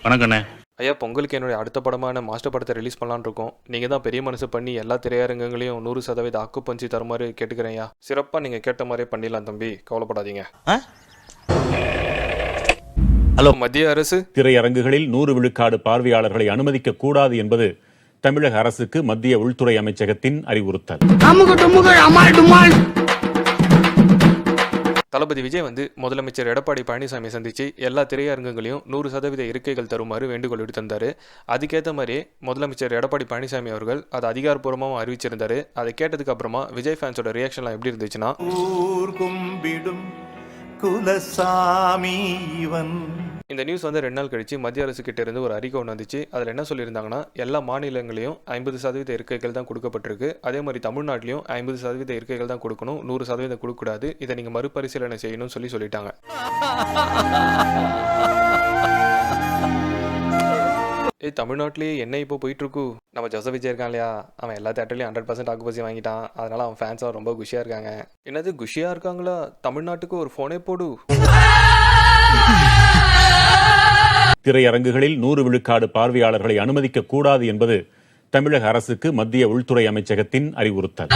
வணக்கண்ணே. ஐயா, பொங்கலுக்கு என்னுடைய அடுத்த படமான மாஸ்டர் படத்தை ரிலீஸ் பண்ணலான்னு இருக்கோம். நீங்கள் தான் பெரிய மனசு பண்ணி எல்லா திரையரங்கங்களையும் 100% ஆக்குப்பஞ்சு தர மாதிரி கேட்டுக்கிறேன் ஐயா. சிறப்பாக நீங்கள் கேட்ட மாதிரியே பண்ணிடலாம் தம்பி, கவலைப்படாதீங்க. ஹலோ, மத்திய அரசு திரையரங்குகளில் 100 விழுக்காடு பார்வையாளர்களை அனுமதிக்க கூடாது என்பது தமிழக அரசுக்கு மத்திய உள்துறை அமைச்சகத்தின் அறிவுறுத்தல். தளபதி விஜய் முதலமைச்சர் எடப்பாடி பழனிசாமி சந்திச்சு எல்லா திரையரங்குகளையும் 100% இருக்கைகள் தருமாறு வேண்டுகோள் விடுத்திருந்தாரு. அதுக்கேற்ற மாதிரி முதலமைச்சர் எடப்பாடி பழனிசாமி அவர்கள் அதை அதிகாரப்பூர்வமாக அறிவிச்சிருந்தாரு. அதை கேட்டதுக்கு அப்புறமா விஜய் ஃபேன்ஸோட ரியாக்ஷன்லாம் எப்படி இருந்துச்சுன்னா, இந்த நியூஸ் 2 நாள் கழிச்சு மத்திய அரசு கிட்ட இருந்து ஒரு அறிக்கை ஒன்று வந்துச்சு. அதில் என்ன சொல்லியிருந்தாங்கன்னா, எல்லா மாநிலங்களையும் 50% இருக்கைகள் தான் கொடுக்கப்பட்டிருக்கு. அதே மாதிரி தமிழ்நாட்டிலையும் 50% இருக்கைகள் தான் கொடுக்கணும், 100% கொடுக்கக்கூடாது. இதை நீங்கள் மறுபரிசீலனை செய்யணும்னு சொல்லிட்டாங்க. தமிழ்நாட்டிலேயே என்ன இப்போ போயிட்டு இருக்கு. நம்ம ஜோசப் விஜய் இருக்கான் இல்லையா, அவன் எல்லா தேட்டர்லையும் 100% ஆக்குபசி வாங்கிட்டான். அதனால அவன் ஃபேன்ஸாக ரொம்ப குஷியாக இருக்காங்க. என்னது குஷியாக இருக்காங்களா? தமிழ்நாட்டுக்கு ஒரு ஃபோனே போடு. திரையரங்குகளில் 100 விழுக்காடு பார்வையாளர்களை அனுமதிக்க கூடாது என்பது தமிழக அரசுக்கு மத்திய உள்துறை அமைச்சகத்தின் அறிவுறுத்தல்.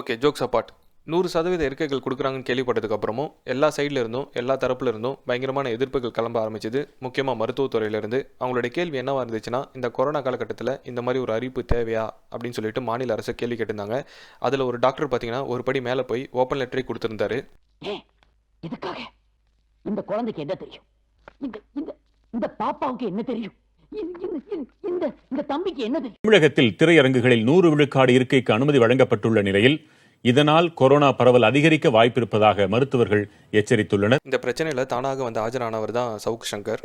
Okay, jokes apart. 100% இருக்கைகள் கொடுக்குறாங்கன்னு கேள்விப்பட்டதுக்கு அப்புறமும் எல்லா சைட்ல இருந்தும் எல்லா தரப்புல இருந்தும் பயங்கரமான எதிர்ப்புகள் கிளம்ப ஆரம்பிச்சது. முக்கியமாக மருத்துவத்துறையிலிருந்து அவங்களுடைய கேள்வி என்னவா இருந்துச்சுன்னா, இந்த கொரோனா காலகட்டத்தில் இந்த மாதிரி ஒரு அறிவிப்பு தேவையா அப்படின்னு சொல்லிட்டு மாநில அரசு கேள்வி கேட்டிருந்தாங்க. அதில் ஒரு டாக்டர் பார்த்தீங்கன்னா ஒரு படி மேலே போய் ஓப்பன் லெட்டரை கொடுத்திருந்தாரு. இதுக்காக இந்த குழந்தைக்கு என்ன தெரியும், இந்த பாப்பாவுக்கு என்ன தெரியும், இந்த தம்பிக்கு என்ன தெரியும்? தமிழகத்தில் திரையரங்குகளில் 100 விழுக்காடு இருக்கைக்கு அனுமதி வழங்கப்பட்டுள்ள நிலையில் இதனால் கொரோனா பரவல் அதிகரிக்க வாய்ப்பிருப்பதாக மருத்துவர்கள் எச்சரித்துள்ளனர். இந்த பிரச்சனையில தானாக ஆஜரானவர் தான் சவுக் சங்கர்.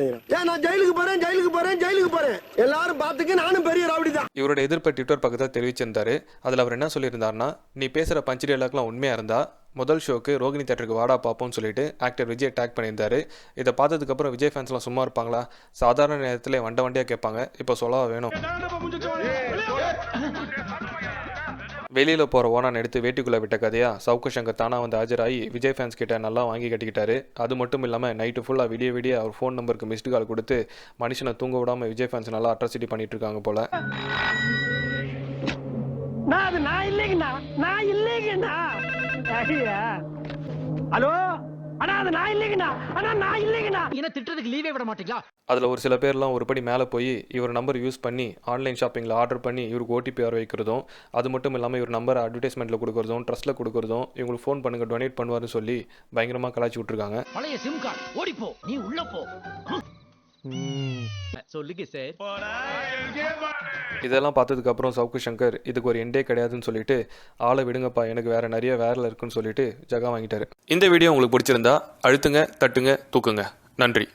இவரோட எதிர்ப்பை ட்விட்டர் பக்கத்தில் தெரிவிச்சிருந்தாரு. அதில் அவர் என்ன சொல்லியிருந்தாருன்னா, நீ பேசுற பஞ்ச் டயலாக்லாம் உண்மையா இருந்தா முதல் ஷோக்கு ரோகிணி தேட்டருக்கு வாடா பார்ப்போம்னு சொல்லிட்டு ஆக்டர் விஜய் டேக் பண்ணியிருந்தாரு. இதை பார்த்ததுக்கு அப்புறம் விஜய் ஃபேன்ஸ்லாம் சும்மா இருப்பாங்களா? சாதாரண நேரத்தில் வண்டியாக கேட்பாங்க. இப்போ சொல்லவா வேணும்? வெளியில் போகிற ஓனான் எடுத்து வேட்டிக்குள்ளே விட்ட கதையா சவுக்கு சங்கர் தானாக ஆஜராகி விஜய் ஃபேன்ஸ் கிட்ட நல்லா வாங்கி கட்டிக்கிட்டாரு. அது மட்டும் இல்லாமல் நைட்டு ஃபுல்லாக விடிய அவர் ஃபோன் நம்பருக்கு மிஸ்டு கால் கொடுத்து மனுஷனை தூங்க விடாமல் விஜய் ஃபேன்ஸ் நல்லா அட்ராசிட்டி பண்ணிட்டு இருக்காங்க போல. அதில் ஒரு சில பேர்லாம் ஒரு படி மேலே போய் இவர் நம்பர் யூஸ் பண்ணி ஆன்லைன் ஷாப்பிங்கில் ஆர்டர் பண்ணி இவருக்கு ஓடிபி வர வைக்கிறதும், அது மட்டும் இல்லாமல் இவர் நம்பரை அட்வர்டைஸ்மெண்ட்டில் கொடுக்குறதும், ட்ரஸ்ட்டில் கொடுக்குறதும், இவங்களுக்கு ஃபோன் பண்ணுங்க டொனேட் பண்ணுவார்னு சொல்லி பயங்கரமாக கலாய்ச்சி விட்டுருக்காங்க. இதெல்லாம் பார்த்ததுக்கு அப்புறம் சவுக்கு சங்கர் இதுக்கு ஒரு எண்டே கிடையாதுன்னு சொல்லிட்டு ஆளை விடுங்கப்பா, எனக்கு வேற நிறைய வேலை இருக்குன்னு சொல்லிட்டு ஜகா வாங்கிட்டாரு. இந்த வீடியோ உங்களுக்கு பிடிச்சிருந்தா அழுத்துங்க, தட்டுங்க, தூக்குங்க. நன்றி.